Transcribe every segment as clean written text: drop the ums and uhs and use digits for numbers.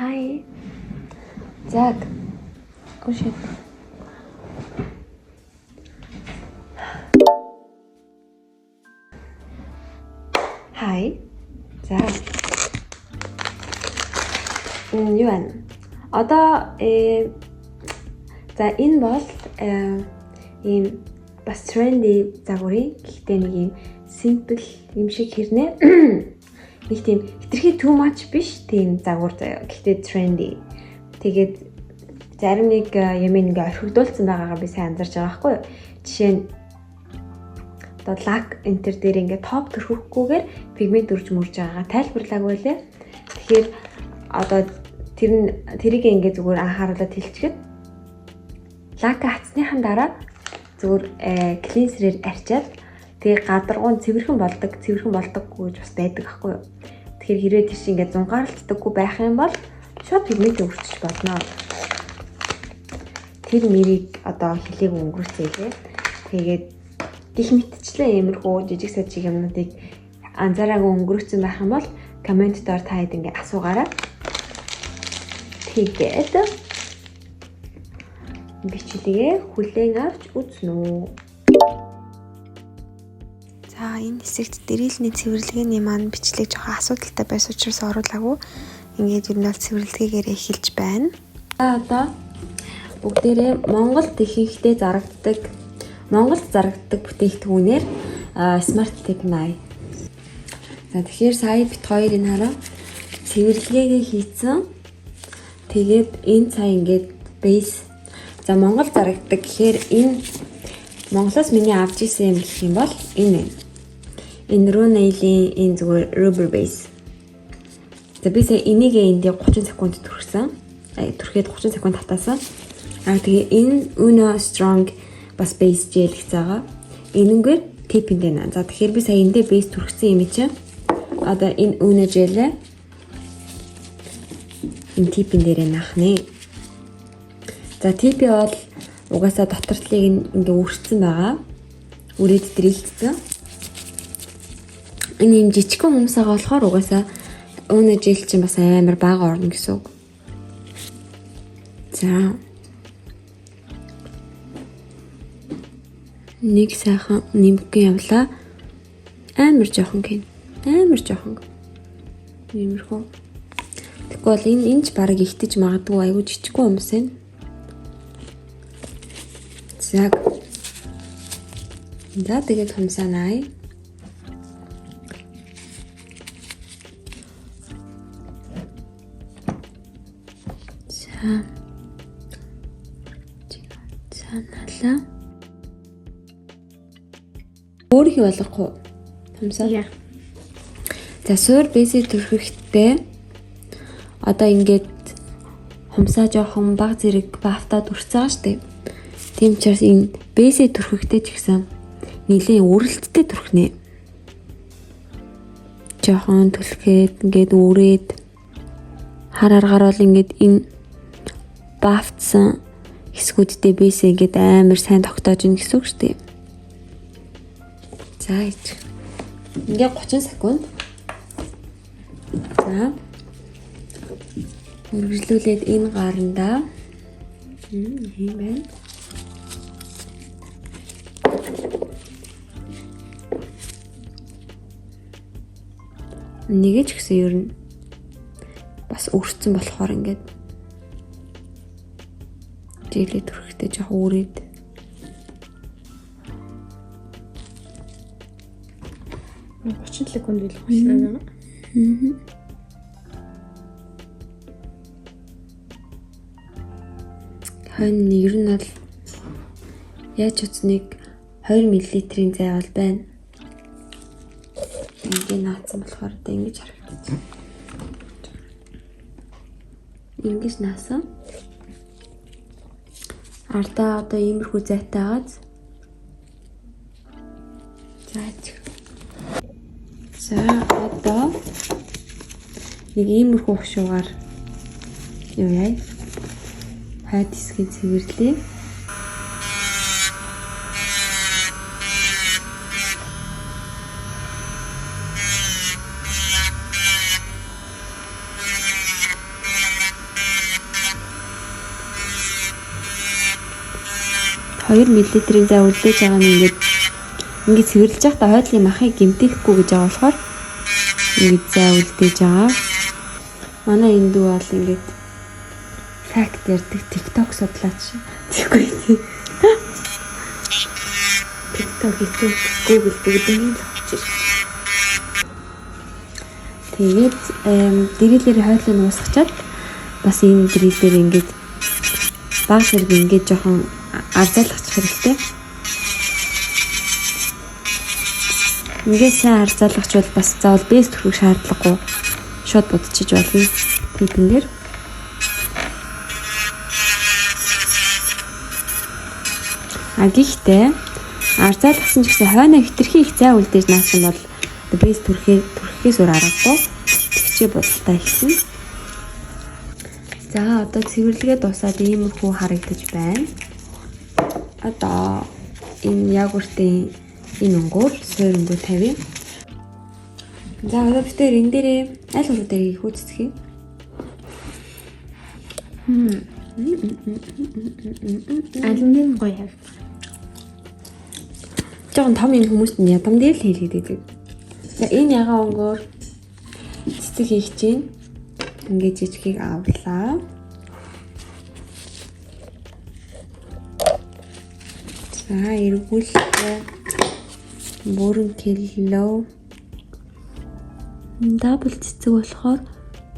Hi. Zach. Oh shit. Hi. Zach. Юу байна? Одоо за энэ бол ийм бас trendy загварын гэхдээ нэг юм simple юм шиг хэрнээ. Нэг тийм хитрхи too much биш тийм загвар заяа. Гэхдээ trendy. Тэгээд зарим нэг юм ингээ орхигдуулсан байгаагаа би сайн анзарч байгаа байхгүй юу? Жишээ нь одоо лак энтер дээр ингээ топ төрөхгүйгээр пигмент үрж мөрж байгаагаа тайлбарлааг байлаа. Тэгэхээр одоо тэрийг ингээ зүгээр анхааруулаад хэлчихэхэд лака хацсныхан дараа зүгээр клинсерээр арчаад тэгээ гадаргуун цэвэрхэн болдоггүй гэж бас байдаг аахгүй юу. Тэгэхээр хэрвээ тийш ингээ зунгаарлцдаггүй байх юм бол шууд пигмент өрчиж болно. Тэр мэрийг одоо хилийг өнгөрүүлцээе. Тэгээд гих мэтчлээ иймэрхүү жижиг сажиг юмнуудыг анзаараагүй өнгөрүүлсэн байх юм бол коммент доор та хэд ингээ асуугаарай. Тэгээд бичлэгээ хүлээн авч үзнэ үү. За энэ хэсэгт дэрэлний цэвэрлэгээний маань бичлэг жоохон асуудалтай байсан учраас оруулаагүй. Ингээд ер нь бол цэвэрлэгээгээр эхэлж байна. За одоо бүгдээрээ Монголд ихэнхдээ зарагддаг бүтээгдэхүүнээр Smart Tip 8. За тэгэхээр сая бит хоёрыг хараа. Цэвэрлэгээгээ хийцэн. Тэгээд энэ цаа ингээд base. За Монгол зарагддаг гэхээр энэ Монголоос миний авч исэн юм гэх юм бол энэ. Энэ Rue Nail-ийн энэ зүгээр rubber base. За би сая энийг энд 30 секунд түрхсэн. Түрхэд 30 секунд татаасан. Тэгээ энэ Uno Strong бас base gel гэж байгаа. Энэнгээр типэнд байна. За тэгэхээр би сая эндээ base түрхсэн юм чинь. Одоо энэ Uno gel энэ типэн дээр наахны. За типи бол угаасаа дотортлыг ингээ үрцсэн байгаа. Үрээд дрэлцсэн. Энэ юм жижигхэн хүмүүсаага болохоор угаасаа Uno gel чинь бас амар бага орно гэсэн үг. За нэг сайхан нэмгэн явлаа. Амар жоохон гин. Иймэрхүү. Тэгвэл энэ ч бараг ихтэж магадгүй айгуу жижигхэн хүмүүс байна. За тэгээд хамсаанаа. Саналаа. Өөрийнхөө болгохгүй хамсаа. За суур бэсийг төрхөхдөө одоо ингээд хумсаа жоохон баг зэрэг бафтаад үрцэж байгаа шүү дээ. Тийм учраас энэ бэсийг төрхөхдөө ч гэсэн нэлийн үрэлттэй төрхнэ. Жоохон түлхээд ингээд үрээд хар аргаар бол ингээд энэ бафтсан хэсгүүдтэй бэсээ ингээд амар сайн тогтоож ийн гэсэн үг шүү дээ. За ингээд 30 секунд. За үргэлжлүүлээд энэ гарандаа юм байна. Нэгэ ч гэсэн ер нь бас өрцөн болохоор ингээд жилээ төрхтэй жоох үрээд 30 секунд л хүлээн. Хань ер нь бол яаж утсныг 2 мл-ийн зай бол байна. Ингээд наацсан болохоор одоо ингэж харагдаж байна. Ингэж наасан. Ардаа одоо иймэрхүү зайтай ааз. За одоо нэг иймэрхүү хушуугаар юу яа? Хаад хэсгийг цэвэрлэе. 2 мл-ийн зай үлдээж байгаа нь ингээд цэвэрлэж байхдаа хойдлын махыг гэмтээхгүй гэж байгаа болохоор ингээд зай үлдээж байгаа. Манай энэ дүү бол ингээд факт ярьдаг TikTok судлаач. Тэгэхгүй тийм. TikTok, YouTube, Google бүгд ингэ л авчиж. Тэгээд дэрэлээр хойдлыг уусгачаад бас энэ дэрэлээр ингээд баг зэрэг ингээд жоохон арзаалгачих хэрэгтэй. Ингээд сайн арзаалгач бол бас заавал бэс төрөх шаардлагагүй. Шууд будчихж болно. Тэдгээр гэхдээ арзаалгасан ч гэсэн хойно хитрхи их зай үлдээж наасан бол бэс төрөхээс өөр аргагүй. Тэгчээ бодолтой ихсэн. За одоо цэвэрлэгээ дуусаад иймэрхүү харагдаж байна. Одоо энэ ягуртын энэ өнгөөр суур өнгөө тавья. За одоо бид энэ дээрээ аль уруу дээр хөөцөх юм. Алин гоё хав. Жон том юм хүмүүст нь ядам дээр л хийлгээд байдаг. За энэ ягаан өнгөөр цэцэг хийх чинь ингээд жижигийг авлаа. За эргүүлээ. Бүрэн кило. Дабл цэцэг болохоор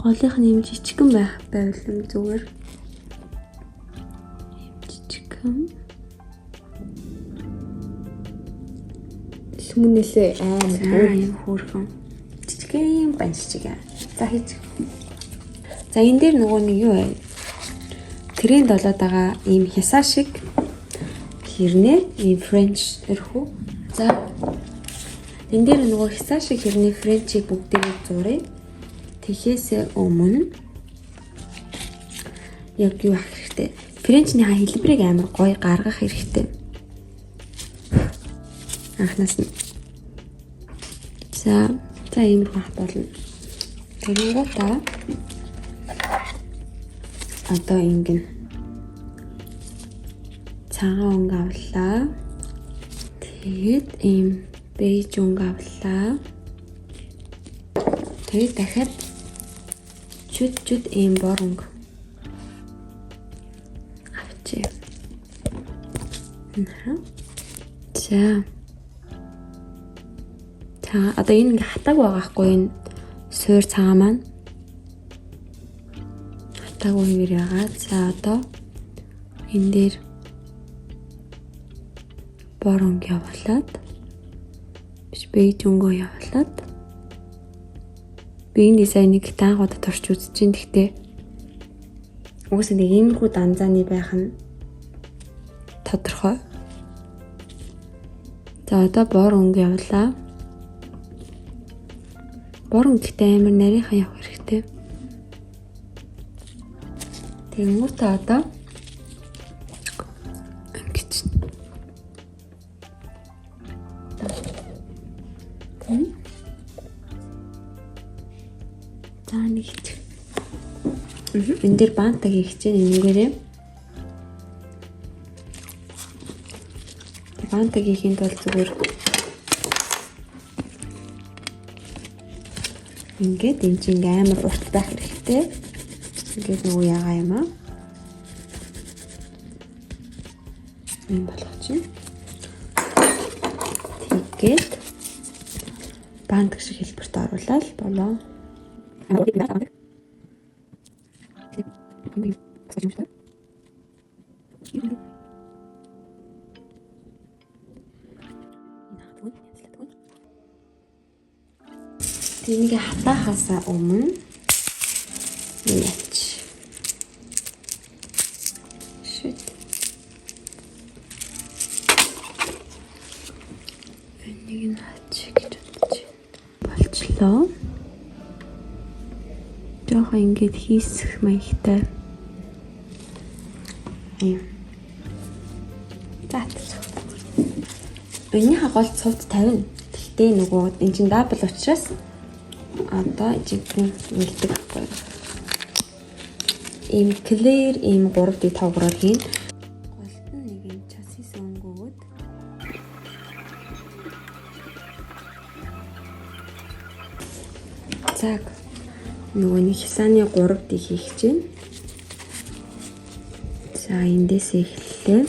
голынх нь юм жижигэн байвал зүгээр. Жижигэн. Сүмнээсээ аим хөөрхөн. Жижигэн банччихаа. За хийж. За энэ дээр нөгөө нэг юу вэ? Тренд болоод байгаа ийм хясаа шиг хэрнээ ийм френч өрхөө. За энэ дээр нөгөө хясаа шиг хэрнээ френчийг бүгдийг зуръя. Тэхээсээ өмнө яг юу ах хэрэгтэй? Френчний хэлбэрийг амар гоё гаргах хэрэгтэй. Анхнаас нь. За ийм хах болно. Тэгэнгүүтээ одоо ингэн цагаан өнгө авлаа. Тэгээд ийм бэж өнгө авлаа. Тэгээд дахиад чүд ийм бор өнгө авчээ. За одоо энэ ингээ хатааг байгаа хгүй энэ суур цагаан маань хатааг үгээр яагаад. За одоо энэ дээр бор өнгө явуулаад биш бэж өнгөө явуулаад би энэ дизайныг таангуудад турч үзэж чинь. Гэхдээ угсаа нэг иймэрхүү данзааны байх нь тодорхой. За одоо бор өнгө явуулаа. Бор өнгөтэй амар нарийнхан явах хэрэгтэй. Тэнгүүтээ одоо ингэж. За нэг хич. Энэ дээр бантаг хийх чинь энэгээрээ. Бантаг хийхийн тулд зүгээр ингээд энэ чинь амар урт байх хэрэгтэй. Ингээд нөгөө ягаа юм аа. Энэ болох чинь. Тэгээд бантаг шиг хэлбэрт оруулаад болоо. Тэнийг хатаахаасаа өмнө яач. Шит. Энийг наач гэж бодож болчлоо. Жохоо ингэж хийсэх маягтай. Энийхээ гол цувд 50. Гэхдээ нөгөө энэ чинь дабл учраас одоо жигэн үлдэх байхгүй. Ийм clear ийм 3D тоогроор хийн. Голт нь нэг юм часис хисааны 3D хийх чинь. За эндээс эхэллээ.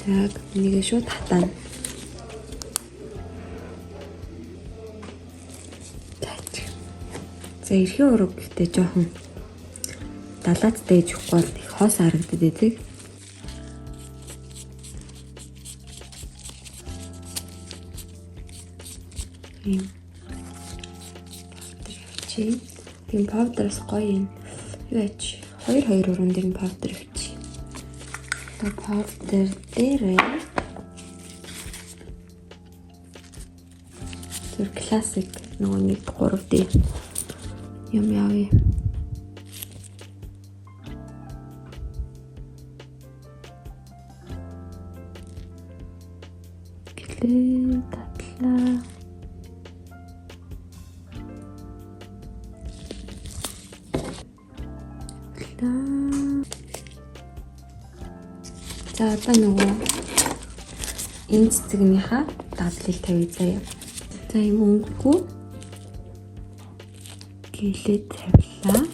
За нэг шууд хатаана. За эрхийн ураг гэхдээ жоохон далааттай гэж өгөхгүй бол их хоос харагдаад байдаг. Тийм powder-ос гоё юм. Юу яач 2 уран дээр powder өвчи. Одоо powder дээр тэр классик нөгөө 1-3D юм явъя. Гэлээ татлаа. За одоо нөгөө энэ цэцгнийхаа дадлыг тавья заяа. За юм өнгөгүй гэлээ тавилаа.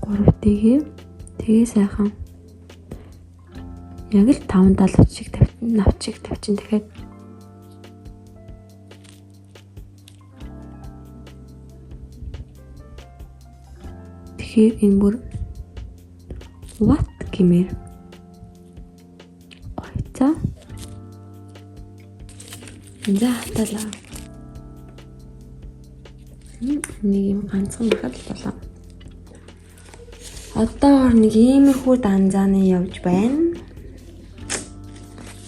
3D-гээ тэгээ сайхан яг л 5-7 шиг навчиг тавьчин дахиад тэгэхээр энэ бүр what гэмээр гоёцаа. За хаталаа. Нэг юм ганцхан байхад л болоо. Одоогоор нэг иймэрхүү данзааны явж байна.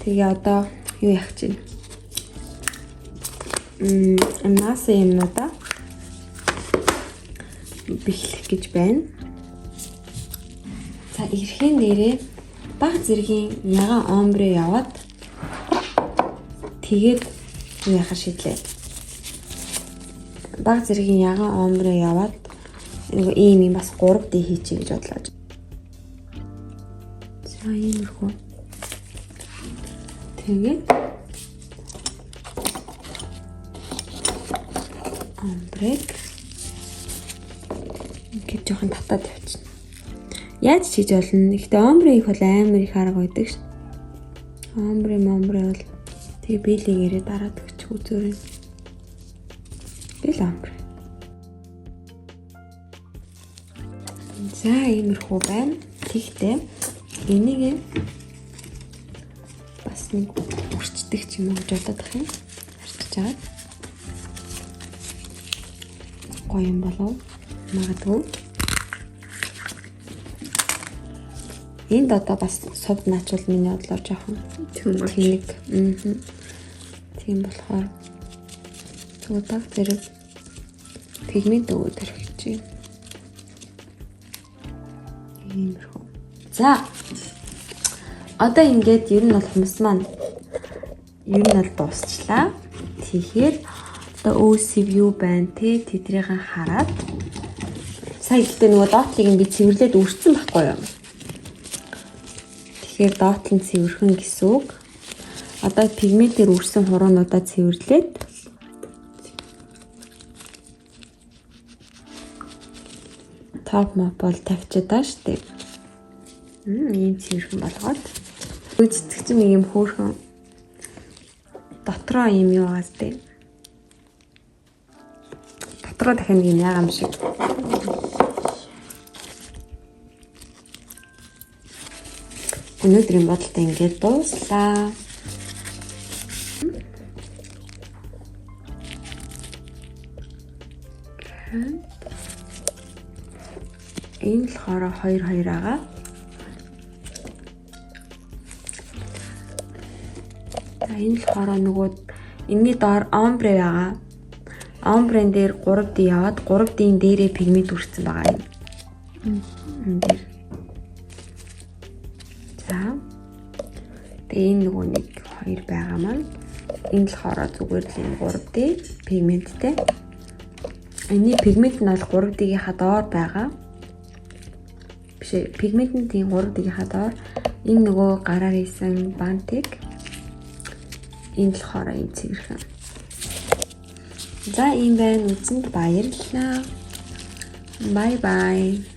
Тэгээ одоо юу яах чинь? Амнаас юмнуудаа бэлэх гэж байна. За эрхэн дээрээ баг зэргийн ягаан омбре яваад тэгээд юу яхаа шийдлээ. Баг зэргийн ягаан омбре яваад нэг ийм бас 3D хийчихье гэж бодлоо. За иймэрхүү. Тэгээд омбрег ингээд жоохон татаад тавьчихна. Яаж хийж болно? Гэхдээ омбре их бол амар их арга байдаг шин. Омбре бол тэгээ биелэгээрээ дараад өгч үзөөрэй. Бил омбре. За иймэрхүү байна. Тэгтээ энийг бас нэг урчдаг ч юм уу гэж бодоод ах юм. Арчиж аваад. Гоё юм болов. Магадгүй. Энд одоо бас сувд наачвал миний бодлоор жоохон тэнэг. Тийм болохоор цуудаг зэрэг пигмент өгөөд хэрэгжиж байна. Иймэрхүү. За. Одоо ингээд ер нь бол хүмүүс маань ер нь бол дуусчлаа. Тэгэхээр одоо OC view байна те тэдрийг хараад сая ихтэй нөгөө доотлыг би цэвэрлээд үрцэн байхгүй юу? Тэгэхээр доотл нь цэвэрхэн гэсэн үг. Одоо пигментээр үрсэн хуруунуудаа цэвэрлээд топ мап бол тавьчиадаа штеп. Ийм цэвэрхэн болгоод үзэгч нэг юм хөөрхөн дотроо юм юу газ дээ. Дотроо дахин нэг юм ягаам шиг. Өнөөдрийн бодолтой ингээд дууслаа. Энэ болохоор 2 байгаа. За энэ болохоор нөгөө энэний доор омбре байгаа. Омбрен дээр 3D яваад 3D-ийн дээрээ пигмент үрцэн байгаа юм. Энэ дээр. За. Тэгээ энэ нөгөө нэг 2 байгаа маань энэ болохоор зүгээр л энэ 3D пигменттэй. Энэний пигмент нь бол 3D-ийнхаа доор байгаа. Биш ээ, пигмент нь тийм 3D-ийнхаа доор. Энэ нөгөө гараар хийсэн бантик. Энэ болохоор энэ цэвэрхэн. За ийм байна. Үзсэнд баярлалаа. Bye bye.